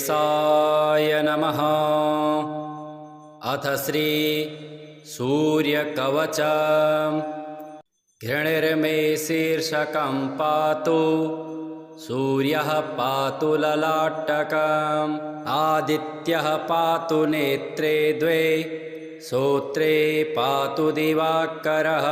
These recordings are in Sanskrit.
श्रीगणेशाय नमः। अथ श्री सूर्यकवच। घृणिर्मे शीर्षकं पातु, सूर्यः पातु ललाटकम्, आदित्यः पातु नेत्रे द्वे, श्रोत्रे पातु दिवाकरः,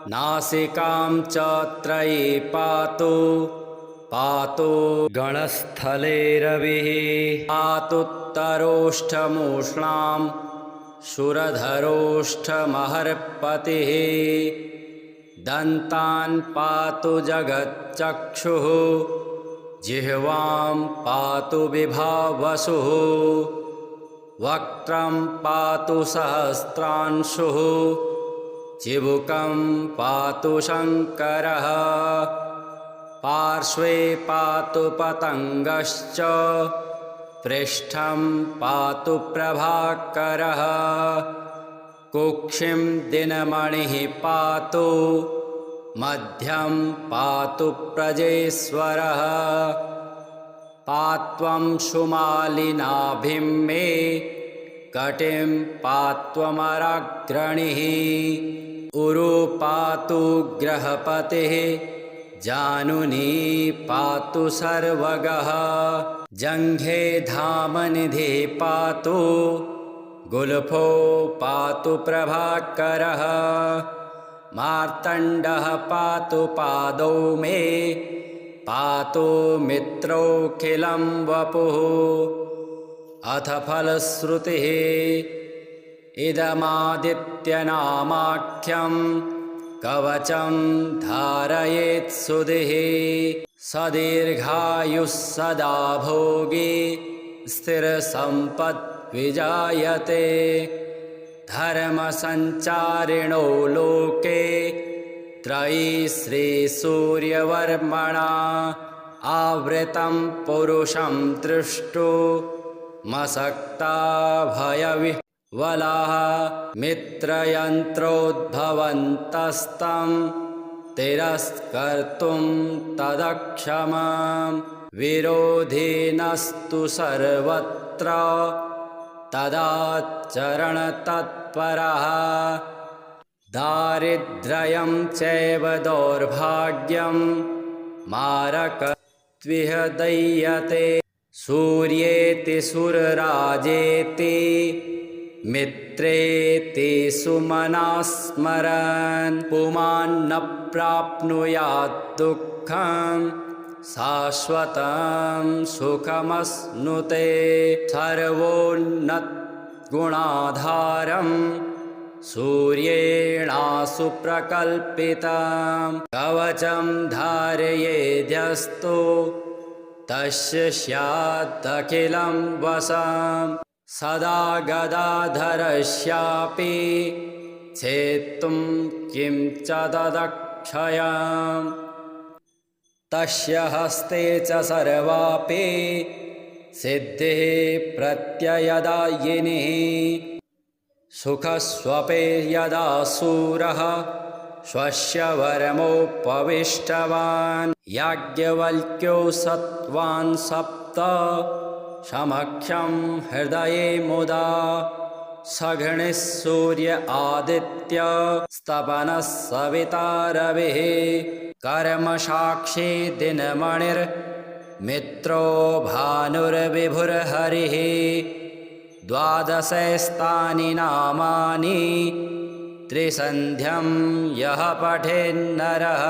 नासिकां च त्रयी पातु, पातु गणस्थले रविः, पातुत्तरोष्ठमूष्णां शूरधरोष्ठमहर्पतिः, दन्तान् पातु जगच्चक्षुः, जिह्वां पातु विभावसुः, वक्त्रं पातु सहस्रांशुः, चिबुकं पातु शङ्करः, पार्श्वे पातु पतङ्गश्च, पृष्ठं पातु प्रभाकरः, कुक्षिं दिनमणिः पातु, मध्यं पातु प्रजेश्वरः, पात्वंशुमालिनाभिं मे, कटिं पात्वमराग्रणिः, उरु पातु ग्रहपतिः, जानुनी पातु सर्वगः, जङ्घे धामनिधिः पातु, गुल्फो पातु प्रभाकरः, मार्तण्डः पातु पादौ मे, पातु मित्रोऽखिलं वपुः। अथ फलश्रुतिः। इदमादित्यनामाख्यं कवचं धारयेत् सुधिः, सदीर्घायुः सदा भोगी, स्थिरसम्पद्विजायते, धर्मसञ्चारिणो लोके, त्रयी श्रीसूर्यवर्मणा, आवृतं पुरुषं दृष्टुमसक्ता भयविह्वलाः, मित्रयन्त्रोद्भवन्तस्तं तिरस्कर्तुं तदक्षमं, विरोधिनस्तु सर्वत्र तदाचरणतत्परः, दारिद्र्यं चैव दौर्भाग्यं मारकत्विह दह्यते, सूर्येति सुरराजेति, मित्रेति सुमना स्मरन्, पुमान्न प्राप्नुयात् दुःखं, शाश्वतं सुखमश्नुते, सर्वोन्नतगुणाधारं, सूर्येणासु प्रकल्पितं, कवचं धारयेद्यस्तु, तस्य स्यादखिलं वशं, सदा गदाधरस्यापि, छेत्तुं किं च ददक्षयम्, तस्य हस्ते च सर्वापि सिद्धिः प्रत्ययदायिनिः, सुखस्वपे यदा सूरः स्वस्य वरमुपविष्टवान्, याज्ञवल्क्यो सत्त्वान् सप्त समक्षं हृदये मुदा, सघृणिः सूर्य आदित्य स्तपनः सविता रविः, कर्मसाक्षी दिनमणिर्मित्रो भानुर्विभुर्हरिः, द्वादशैस्तानि नामानि त्रिसन्ध्यं यः पठेन्नरः,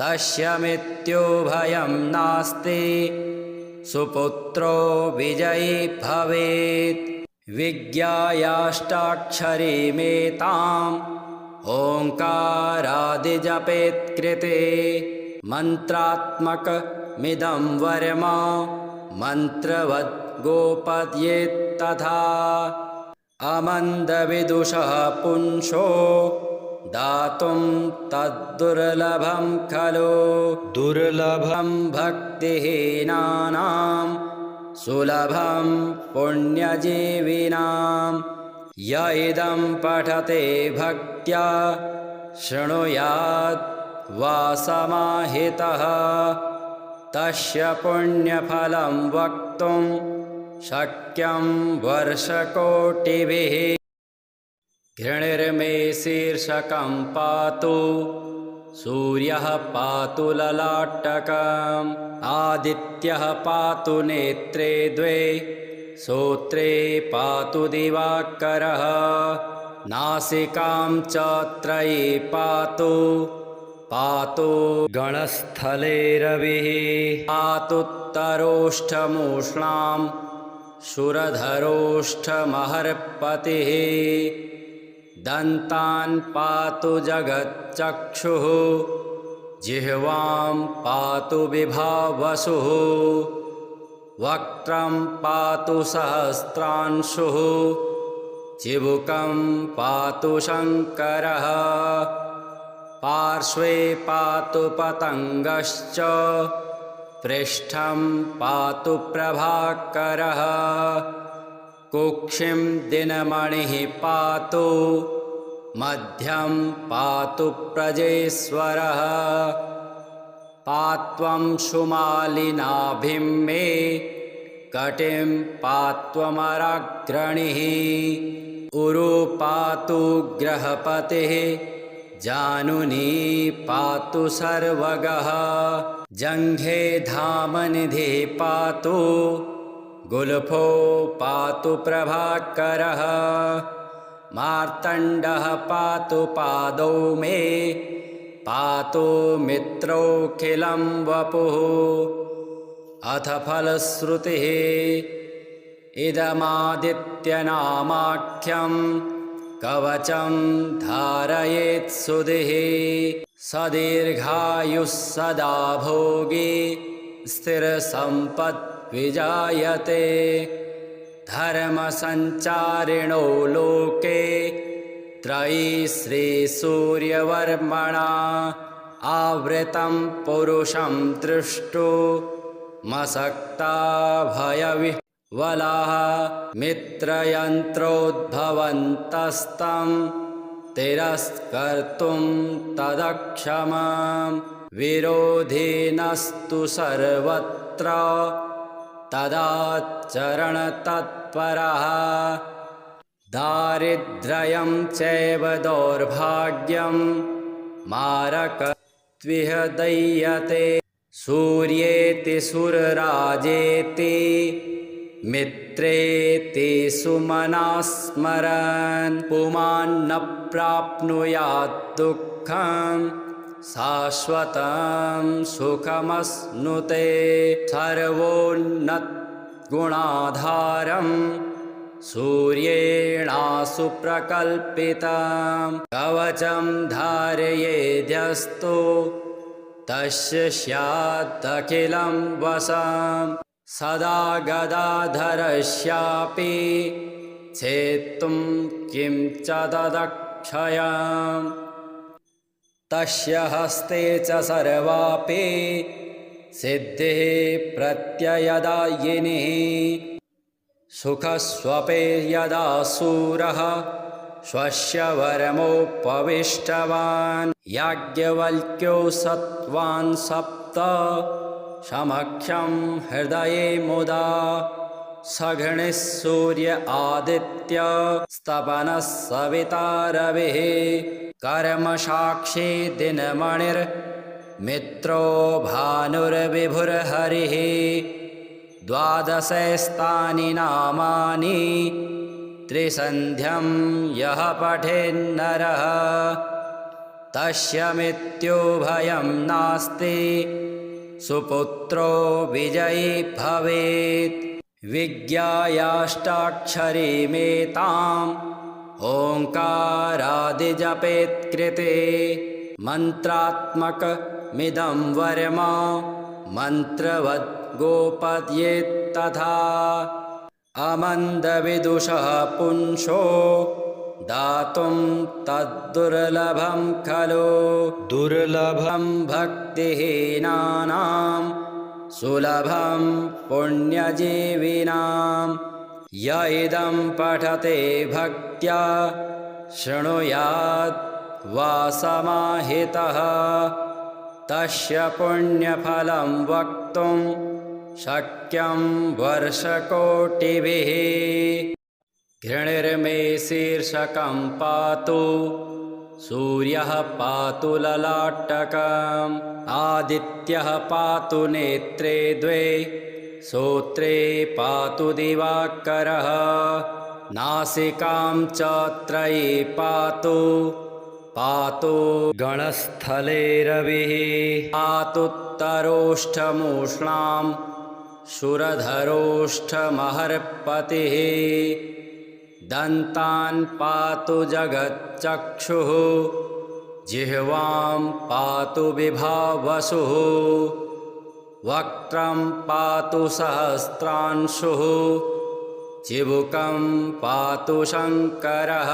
तस्य मृत्युभयं नास्ति, सुपुत्रो विजयी भवेत्, विज्ञायाष्टाक्षरीमेताम् ओङ्कारादिजपेत् कृते, मन्त्रात्मकमिदं वर्म मन्त्रवद् गोपद्येत् तथा, अमन्दविदुषः पुंसो दातुं तद्दुर्लभं खलु, दुर्लभं भक्तिहीनानां, सुलभं पुण्यजीविनां, य इदं पठते भक्त्या शृणुयात् वा समाहितः, तस्य पुण्यफलं वक्तुं शक्यं वर्षकोटिभिः। घृणिर्मे शीर्षकं पातु सूर्यः पातु ललाटकम् आदित्यः पातु नेत्रे द्वे श्रोत्रे पातु दिवाकरः नासिकां च त्रयी पातु पातु गणस्थले रविः पातुत्तरोष्ठमूष्णां शूरधरोष्ठमहर्पतिः दन्तान् पातु जगच्चक्षुः जिह्वां पातु विभावसुः वक्त्रं पातु सहस्रांशुः चिबुकं पातु शङ्करः पार्श्वे पातु पतङ्गश्च पृष्ठं पातु प्रभाकरः कुक्षिं दिनमणिः पातु मध्यं पातु प्रजेश्वरः पात्वं शुमालिनाभिं मे कटिं पात्वमराग्रणिः उरु पातु ग्रहपतिः जानुनी पातु सर्वगः जङ्घे धामनिधिः पातु गुल्फो पातु प्रभाकरः मार्तण्डः पातु पादौ मे पातु मित्रोऽखिलं वपुः अथ फलश्रुतिः इदमादित्यनामाख्यं कवचं धारयेत् सुधिः सदीर्घायुः सदा भोगी स्थिरसम्पद्विजायते धर्मसञ्चारिणो लोके त्रयी श्रीसूर्यवर्मणा आवृतं पुरुषं दृष्टुमसक्ता भयविह्वलाः मित्रयन्त्रोद्भवन्तस्तं तिरस्कर्तुं तदक्षमां विरोधिनस्तु सर्वत्र तदाचरणतत्परः दारिद्र्यं चैव दौर्भाग्यं मारकत्विह दह्यते सूर्येति सुरराजेति मित्रेति सुमना स्मरन् पुमान्न प्राप्नुयात् दुःखं शाश्वतं सुखमश्नुते सर्वोन्नतगुणाधारं सूर्येणासु प्रकल्पितं कवचं धारयेद्यस्तु तस्य स्यादखिलं वशं सदा गदाधरस्यापि छेत्तुं किं च तदक्षयम् तस्य हस्ते च सर्वापि सिद्धिः प्रत्ययदायिनिः सुखस्वपे यदा सूरः स्वस्य वरमुपविष्टवान् याज्ञवल्क्यो सत्त्वान् सप्त समक्षं हृदये मुदा सघृणिः सूर्य आदित्य स्तपनः सविता रविः कर्मसाक्षी दिनमणिर्मित्रो भानुर्विभुर्हरिः द्वादशैस्तानि नामानि त्रिसन्ध्यं यः पठेन्नरः तस्य मृत्युभयं नास्ति सुपुत्रो विजयी भवेत् विज्ञायाष्टाक्षरीमेताम् ओङ्कारादिजपेत् कृते मन्त्रात्मकमिदं वर्म मन्त्रवद् गोपद्येत् तथा अमन्दविदुषः पुंसो दातुं तद्दुर्लभं खलु दुर्लभं भक्तिहीनानां सुलभं पुण्यजीविनां य इदं पठते भक्त्या शृणुयात् वा समाहितः तस्य पुण्यफलं वक्तुं शक्यं वर्षकोटिभिः। घृणिर्मे शीर्षकं पातु सूर्यः पातु ललाटकम् आदित्यः पातु नेत्रे द्वे श्रोत्रे पातु दिवाकरः नासिकां च त्रयी पातु पातु गणस्थले रविः पातुत्तरोष्ठमूष्णां शूरधरोष्ठमहर्पतिः दन्तान् पातु जगच्चक्षुः जिह्वां पातु विभावसुः वक्त्रं पातु सहस्रांशुः चिबुकं पातु शङ्करः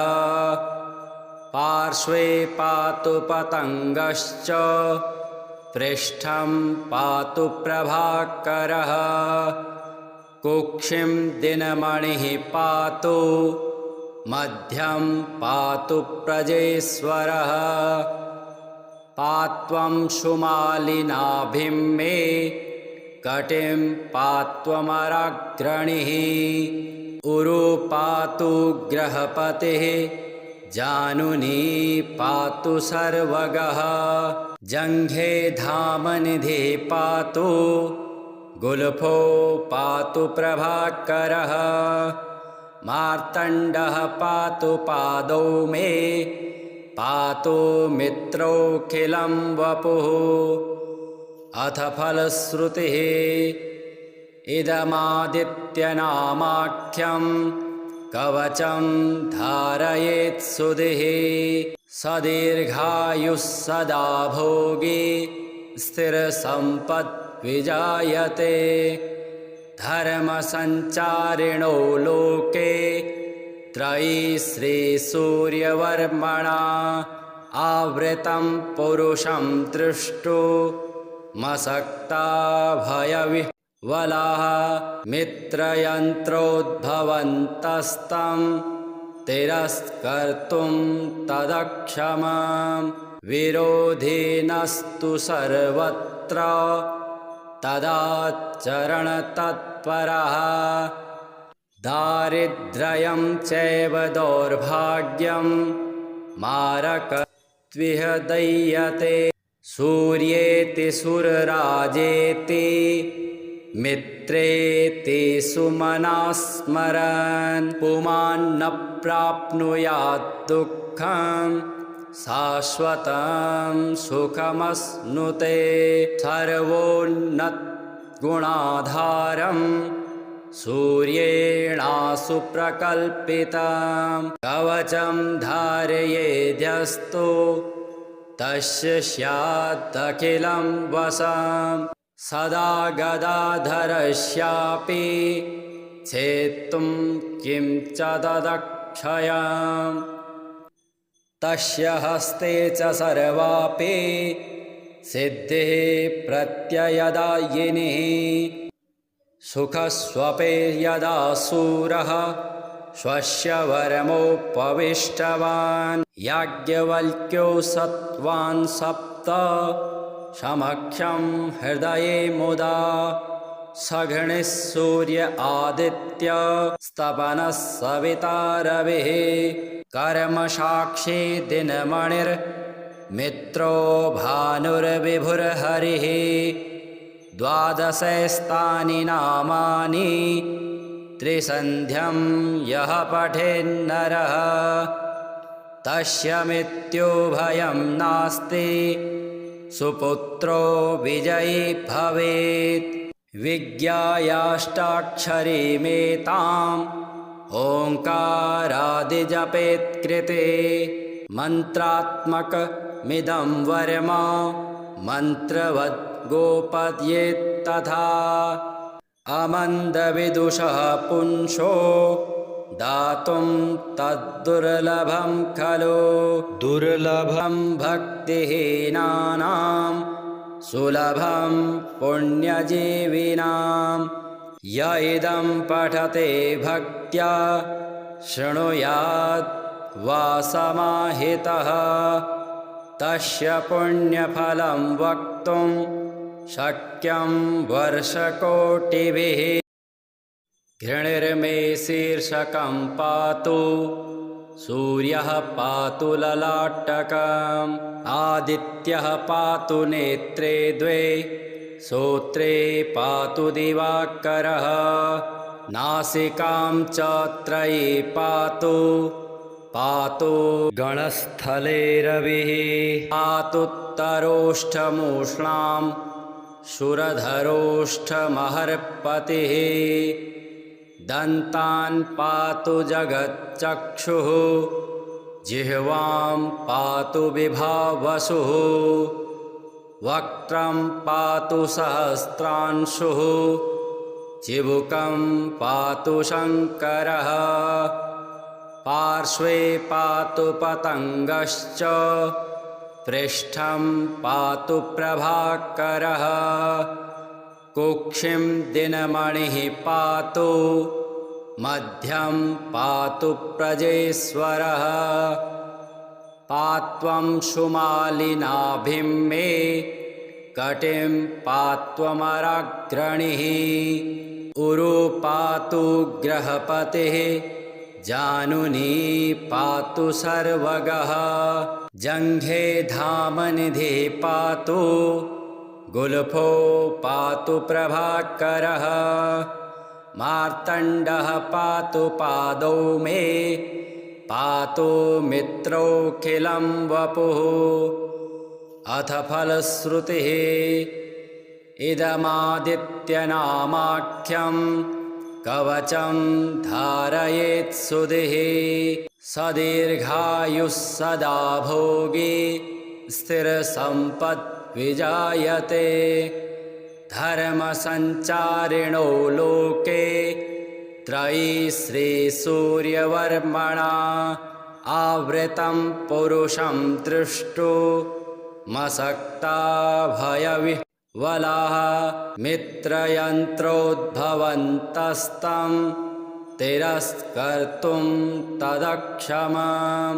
पार्श्वे पातु पतङ्गश्च पृष्ठं पातु प्रभाकरः कुक्षिं दिनमणिः पातु मध्यं पातु प्रजेश्वरः पात्वं शुमालिनाभिं मे कटिं पात्वमराग्रणिः उरु पातु ग्रहपतिः जानुनी पातु सर्वगः जङ्घे धामनिधिः पातु गुल्फो पातु प्रभाकरः मार्तण्डः पातु पादौ मे पातु मित्रोऽखिलं वपुः अथ फलश्रुतिः इदमादित्यनामाख्यं कवचं धारयेत् सुधिः सदीर्घायुः सदा भोगी स्थिरसम्पद्विजायते धर्मसञ्चारिणो लोके त्रयी श्रीसूर्यवर्मणा आवृतं पुरुषं दृष्टुमसक्ता भयविह्वलाः मित्रयन्त्रोद्भवन्तस्तं तिरस्कर्तुं तदक्षमं विरोधिनस्तु सर्वत्र तदाचरणतत्परः दारिद्र्यं चैव दौर्भाग्यं मारकत्विह दह्यते सूर्येति सुरराजेति मित्रेति सुमनः स्मरन् पुमान्न प्राप्नुयात् दुःखं शाश्वतं सुखमश्नुते सर्वोन्नतगुणाधारं सूर्येणासु प्रकल्पितं कवचं धारयेद्यस्तु तस्य स्यादखिलं वशं सदा गदाधरस्यापि छेत्तुं किं च तदक्षयम् तस्य हस्ते च सर्वापि सिद्धिः प्रत्ययदायिनी सुखस्वपे यदा सूरः स्वस्य वरमुपविष्टवान् याज्ञवल्क्यो सत्त्वान् सप्त समक्षं हृदये मुदा सघृणिः सूर्य आदित्य स्तपनः सविता रविः कर्मसाक्षी दिनमणिर्मित्रो भानुर्विभुर्हरिः द्वादशैस्तानि नामानि त्रिसन्ध्यं यः पठेन्नरः तस्य मृत्युभयं नास्ति सुपुत्रो विजयी भवेत् विज्ञायाष्टाक्षरीमेताम् ओङ्कारादिजपेत्कृते मन्त्रात्मकमिदं वर्म मन्त्रवद् गोपद्येत्तथा अमन्दविदुषः पुंसो दातुं तद्दुर्लभं खलु दुर्लभं भक्तिहीनानां सुलभं पुण्यजीविनां य इदं पठते भक्त्या शृणुयात् वा समाहितः तस्य पुण्यफलं वक्तुं शक्यं वर्षकोटिभिः। घृणिर्मे शीर्षकं पातु सूर्यः पातु ललाटकम् आदित्यः पातु नेत्रे द्वे श्रोत्रे पातु दिवाकरः नासिकां च त्रयी पातु पातु गणस्थले रविः पातुत्तरोष्ठमूष्णां शूरधरोष्ठमहर्पतिः दन्तान् पातु जगच्चक्षुः जिह्वां पातु विभावसुः वक्त्रं पातु सहस्रांशुः चिबुकं पातु शङ्करः पार्श्वे पातु पतङ्गश्च पृष्ठं पातु प्रभाकरः कुक्षिं दिनमणिः पातु मध्यं पातु प्रजेश्वरः पात्वं शुमालिनाभिं मे कटिं पात्वमराग्रणिः उरु पातु ग्रहपतिः जानुनी पातु सर्वगः जङ्घे धामनिधिः पातु गुल्फो पातु प्रभाकरः मार्तण्डः पातु पादौ मे पातु मित्रोऽखिलं वपुः अथ फलश्रुतिः इदमादित्यनामाख्यं कवचं धारयेत् सुधिः सदीर्घायुः सदा भोगी स्थिरसम्पत् विजायते धर्मसञ्चारिणो लोके त्रयी श्रीसूर्यवर्मणा आवृतं पुरुषं दृष्टुमसक्ता भयविह्वलाः मित्रयन्त्रोद्भवन्तस्तं तिरस्कर्तुं तदक्षमं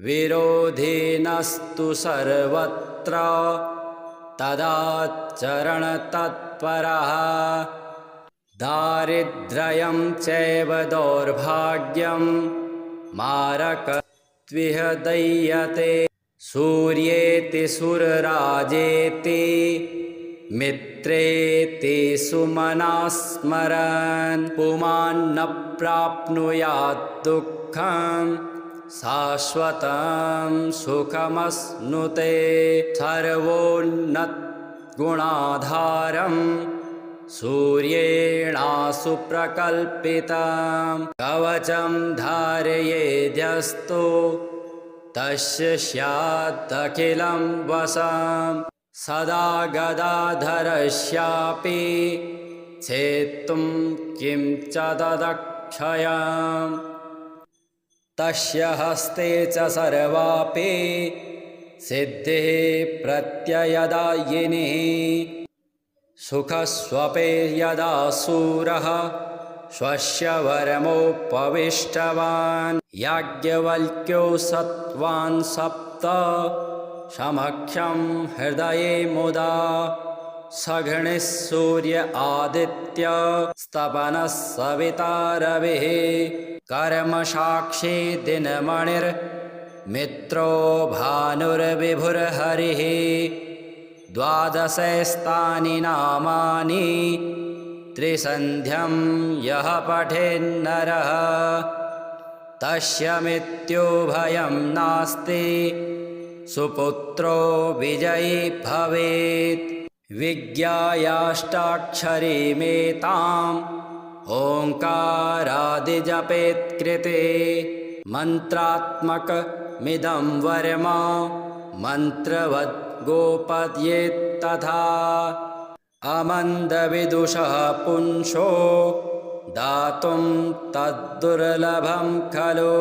विरोधिनस्तु सर्वत्र तदाचरणतत्परः दारिद्र्यं चैव दौर्भाग्यं मारकत्विह दह्यते सूर्येति सुरराजेति मित्रेति सुमना स्मरन् पुमान्न प्राप्नुयात् दुःखं शाश्वतं सुखमश्नुते सर्वोन्नतगुणाधारं सूर्येणासु प्रकल्पितं कवचं धारयेद्यस्तु तस्य स्यादखिलं वशं सदा गदाधरस्यापि छेत्तुं किं च तदक्षयम् तस्य हस्ते च सर्वापि सिद्धिः प्रत्ययदायिनी सुखस्वपे यदा सूरः स्वस्य वरमुपविष्टवान् याज्ञवल्क्यो सत्त्वान् सप्त समक्षं हृदये मुदा सघृणिः सूर्य आदित्य स्तपनः सविता रविः कर्मसाक्षी दिनमणिर्मित्रो भानुर्विभुर्हरिः द्वादशैस्तानि नामानि त्रिसन्ध्यं यः पठेन्नरः तस्य मृत्युभयं नास्ति सुपुत्रो विजयी भवेत् विज्ञायाष्टाक्षरीमेताम् ओङ्कारादिजपेत्कृते मन्त्रात्मकमिदं वर्म मन्त्रवद् गोपद्येत्तथा अमन्दविदुषः पुंसो दातुं तद्दुर्लभं खलु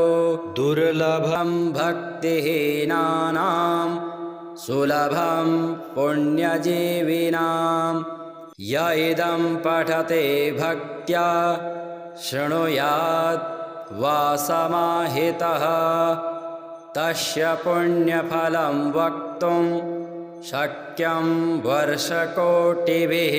दुर्लभं भक्तिहीनानां सुलभं पुण्यजीविनां य इदं पठते भक्त्या शृणुयात् वा समाहितः तस्य पुण्यफलं वक्तुं शक्यं वर्षकोटिभिः।